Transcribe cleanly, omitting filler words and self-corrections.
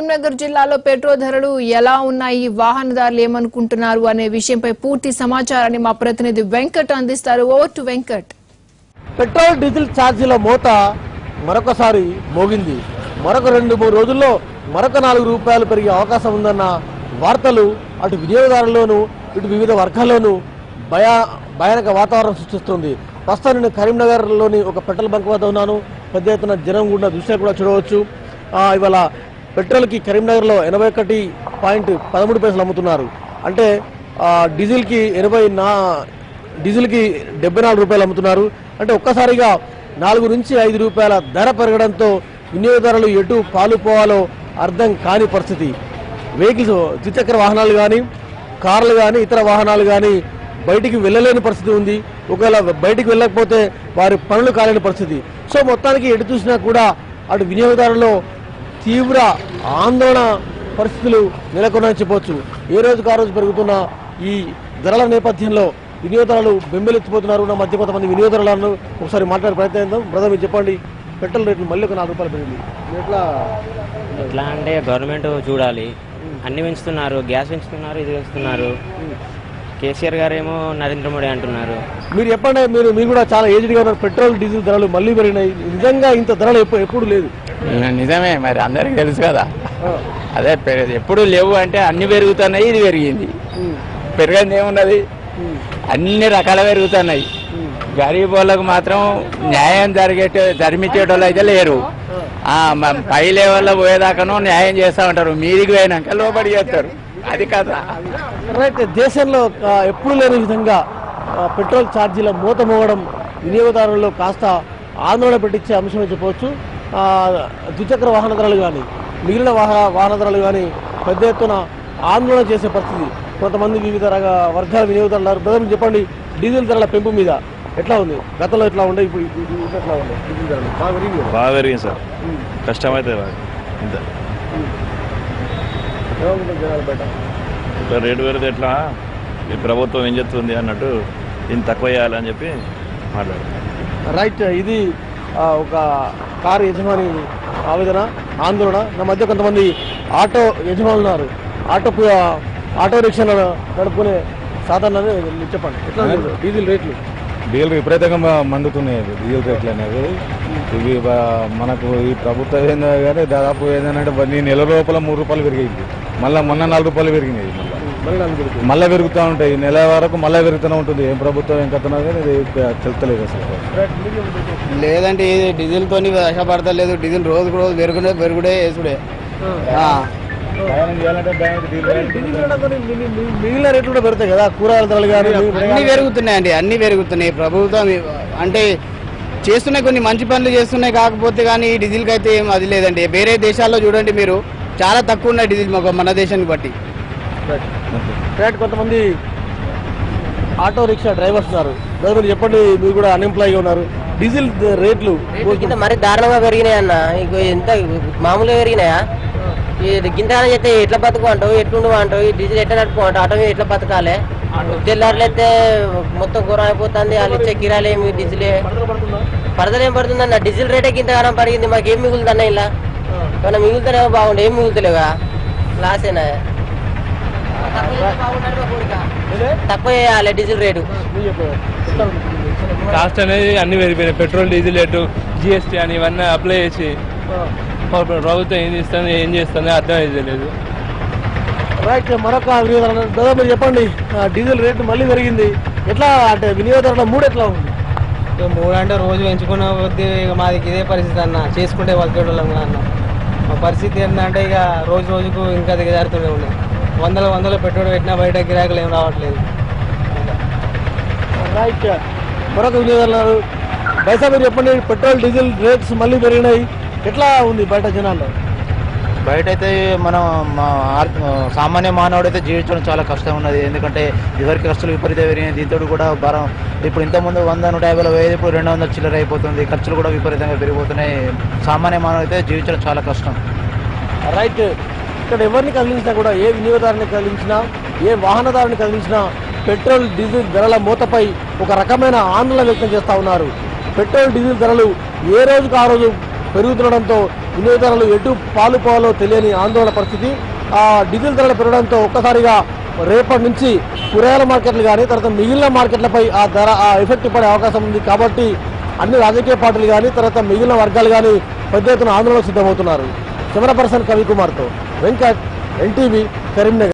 కరీంనగర్ జిల్లాలో పెట్రోల్ ధరలు ఎలా ఉన్నాయి, వాహనదారులు ఏమనుకుంటున్నారు అనే విషయంపై పూర్తి సమాచారాన్ని మా ప్రతినిధి వెంకట్ అందిస్తారు. Over to Venkat. Petrol diesel ఛార్జీల మోత మరొకసారి మోగింది. మరొక 2-3 రోజుల్లో మరొక 4 రూపాయలు పెరిగే అవకాశం ఉందన్న వార్తలు అటు వినియోగదారుల్లోనూ ఇటు వివిధ వర్గాల్లోనూ భయానక వాతావరణం సృష్టిస్తుంది. ప్రస్తుతం నేను కరీంనగర్లోని ఒక పెట్రోల్ బంక్ వద్ద ఉన్నాను. పెద్ద ఎత్తున జనం కూడా దృశ్యాలు కూడా చూడవచ్చు. ఇవాళ పెట్రోల్కి కరీంనగర్లో 81.13 పైసలు అమ్ముతున్నారు. అంటే డీజిల్కి 74 రూపాయలు అమ్ముతున్నారు. అంటే ఒక్కసారిగా 4 నుంచి 5 రూపాయల ధర పెరగడంతో వినియోగదారులు ఎటు పాలుపోవాలో అర్థం కాని పరిస్థితి. వెహికల్స్ ద్విచక్ర వాహనాలు కానీ, కార్లు కానీ, ఇతర వాహనాలు కానీ బయటికి వెళ్ళలేని పరిస్థితి ఉంది. ఒకవేళ బయటికి వెళ్ళకపోతే వారి పనులు కాలేని పరిస్థితి. సో మొత్తానికి ఎటు చూసినా కూడా అటు వినియోగదారుల్లో తీవ్ర ఆందోళన పరిస్థితులు నెలకొన్నాయని చెప్పవచ్చు. ఏ రోజుకు ఆ రోజు పెరుగుతున్న ఈ ధరల నేపథ్యంలో వినియోగదారులు బెంబెలెత్తిపోతున్నారు. నా మధ్య కొంతమంది వినియోగదారులను ఒకసారి మాట్లాడే ప్రయత్నం చేద్దాం. బ్రదర్, మీరు చెప్పండి, పెట్రోల్ రేట్లు మళ్ళీ ఒక 4 రూపాయలు పెరిగింది. ఎట్లా అంటే గవర్నమెంట్ చూడాలి. అన్ని పెంచుతున్నారు, గ్యాస్ పెంచుతున్నారు, ఇది పెంచుతున్నారు. కేసీఆర్ గారు ఏమో నరేంద్ర మోడీ అంటున్నారు. మీరు చెప్పండి, మీరు కూడా చాలా ఏజ్డ్గా ఉన్నారు. పెట్రోల్ డీజిల్ ధరలు మళ్ళీ పెరిగినాయి. నిజంగా ఇంత ధరలు ఎప్పుడు లేదు. నిజమే, మరి అందరికి తెలుసు కదా. అదే ఎప్పుడు లేవు అంటే అన్ని పెరుగుతున్నాయి, ఇది పెరిగింది. పెరగంది ఏమున్నది, అన్ని రకాల పెరుగుతున్నాయి. గరీబ్ వాళ్ళకు మాత్రం న్యాయం జరిమించేటోళ్ళు అయితే లేరు. పై లెవెల్లో పోయేదాకాను న్యాయం చేస్తా ఉంటారు, మీదికి పోయినాక లోబడి చేస్తారు. అది కదా. రైట్. దేశంలో ఎప్పుడు లేని విధంగా పెట్రోల్ ఛార్జీల మూత మోగడం వినియోగదారుల్లో కాస్త ఆందోళన పెట్టించే అంశం చెప్పవచ్చు. ద్విచక్ర వాహనదారులు కానీ, మిగిలిన వాహనదారులు కానీ పెద్ద ఎత్తున ఆందోళన చేసే పరిస్థితి. కొంతమంది వివిధ వర్గాల వినియోగదారులు. బ్రదర్, చెప్పండి, డీజిల్ ధరల పెంపు మీద ఎట్లా ఉంది? గతంలో ఎట్లా ఉండే, ఇప్పుడు ఎట్లా ఉంది? డీజిల్ ధరలు బాగా పెరిగింది సార్. కష్టమైతే ఇంత బయట రేటు పెరిగితే ఎట్లా, ఈ ప్రభుత్వం ఏం చెప్తుంది అన్నట్టు దీన్ని తక్కువ చేయాలని చెప్పి మాట్లాడారు. రైట్. ఇది ఒక కారు యజమాని ఆవేదన, ఆందోళన. నా మధ్య కొంతమంది ఆటో యజమానులు ఉన్నారు. ఆటో రిక్షాలు నడుపుకునే సాధారణంగా చెప్పండి, ఎట్లా డీజిల్ రేట్లు? డీజిల్ విపరీతంగా మండుతున్నాయి. డీజిల్ రేట్లు అనేవి ఇవి మనకు ఈ ప్రభుత్వం ఏందో కానీ దాదాపు ఏంటంటే నెల లోపల 3 రూపాయలు పెరిగింది. మొన్న 4 రూపాయలు పెరిగినాయి. మళ్ళీ పెరుగుతూ ఉంటాయి. నెల వరకు మళ్ళీ పెరుగుతూనే ఉంటుంది. ఏం ప్రభుత్వం ఏం కథనో కానీ తెలుస్తలేదు అసలు. లేదంటే ఇది డీజిల్తో కష్టపడతలేదు. డీజిల్ రోజుకు రోజు పెరుగుడే వేసుడే. మిగిలిన రేట్లు కూడా పెడతాయి కదా, కూరగాయల ధరలు కానీ అన్ని పెరుగుతున్నాయండి. అన్ని పెరుగుతున్నాయి. ప్రభుత్వం అంటే చేస్తున్నాయి, కొన్ని మంచి పనులు చేస్తున్నాయి. కాకపోతే కానీ డీజిల్కి అయితే ఏం అది లేదండి. వేరే దేశాల్లో చూడండి మీరు, చాలా తక్కువ ఉన్నాయి డీజిల్ మన దేశాన్ని బట్టి. కొంతమంది ఆటో రిక్షా డ్రైవర్స్ ఉన్నారు. డ్రైవర్ చెప్పండి, మీరు కూడా అన్ఎంప్లాయ్గా ఉన్నారు. డీజిల్ రేట్లు మరి దారుణంగా పెరిగినాయి అన్న. ఎంత మామూలుగా పెరిగినాయా? గింత చెప్తే ఎట్లా బతుకు అంటావు, ఎట్లుండు అంటావు, డీజిల్ ఎట్లా నడుపుకుంటావు, ఆటో మీద ఎట్లా బతకాలి? తెల్లారులు అయితే మొత్తం ఘోరం అయిపోతుంది. వాళ్ళు ఇచ్చే కిరాలేమి డీజిలే పడతలు ఏం పడుతుందన్న. డీజిల్ రేటే గింత కాలం పెరిగింది. మాకేం మిగులుతుందన్న? ఇలా మనం మిగులుతానేమో బాగుండే, ఏం మిగులుతలేవుగా, లాసేనా? తక్కువ చేయాలి డీజిల్ రేటు. కాస్ట్ అనేది అన్ని పెరిగిపోయినాయి. పెట్రోల్, డీజిల్ రేటు, జిఎస్టీ అని ఇవన్నీ అప్లై చేసి ప్రభుత్వం ఏం చేస్తుంది అర్థం అయితే లేదు. రైట్. మరొక వినియోగదారు మీరు చెప్పండి, డీజిల్ రేటు మళ్ళీ పెరిగింది. ఎట్లా అంటే వినియోగదారుల మూడు ఎట్లా ఉంది? మూడు అంటే రోజు పెంచుకున్న కొద్దీ మాది ఇదే పరిస్థితి అన్న. చేసుకుంటే బతికేటోళ్ళం అన్న. మా పరిస్థితి ఏంటంటే ఇక రోజుకు ఇంకా దిగజారుతూనే ఉన్నాయి. వందల పెట్రోల్ పెట్టినా బయట గిరాకులు ఏం రావట్లేదు. రైట్. మరొక వినియోగదారులు బైసా మీరు చెప్పండి, పెట్రోల్ డీజిల్ రేట్స్ మళ్ళీ పెరిగినాయి. ఎట్లా ఉంది బయట జనాల్లో? బయట అయితే మనం సామాన్య మానవుడు అయితే జీవించడం చాలా కష్టం ఉన్నది. ఎందుకంటే ఎవరికి ఖర్చులు విపరీతంగా పెరిగినాయి. దీంతో కూడా భారం ఇప్పుడు ఇంతకుముందు 100-150 వేలు, ఇప్పుడు 200 చిల్లర అయిపోతుంది. ఖర్చులు కూడా విపరీతంగా పెరిగిపోతున్నాయి. సామాన్య మానవుడు అయితే జీవించడం చాలా కష్టం. రైట్. ఇక్కడ ఎవరిని కదిలించినా కూడా, ఏ వినియోగదారుని కదిలించినా, ఏ వాహనదారుని కదిలించినా పెట్రోల్ డీజిల్ ధరల మూతపై ఒక రకమైన ఆందోళన వ్యక్తం చేస్తూ ఉన్నారు. పెట్రోల్ డీజిల్ ధరలు ఏ రోజుకు ఆ రోజు పెరుగుతుండడంతో వినియోగదారులు ఎటు పాలు పోవాలో తెలియని ఆందోళన పరిస్థితి. డీజిల్ ధరలు పెరగడంతో ఒక్కసారిగా రేపటి నుంచి కూరగాయల మార్కెట్లు కానీ తర్వాత మిగిలిన మార్కెట్లపై ఆ ఎఫెక్ట్ పడే అవకాశం ఉంది. కాబట్టి అన్ని రాజకీయ పార్టీలు కానీ తర్వాత మిగిలిన వర్గాలు కానీ పెద్ద ఎత్తున ఆందోళన సిద్ధమవుతున్నారు. కెమెరా పర్సన్ కవికుమార్తో వెంకట్, ఎన్టీవీ, కరీంనగర్.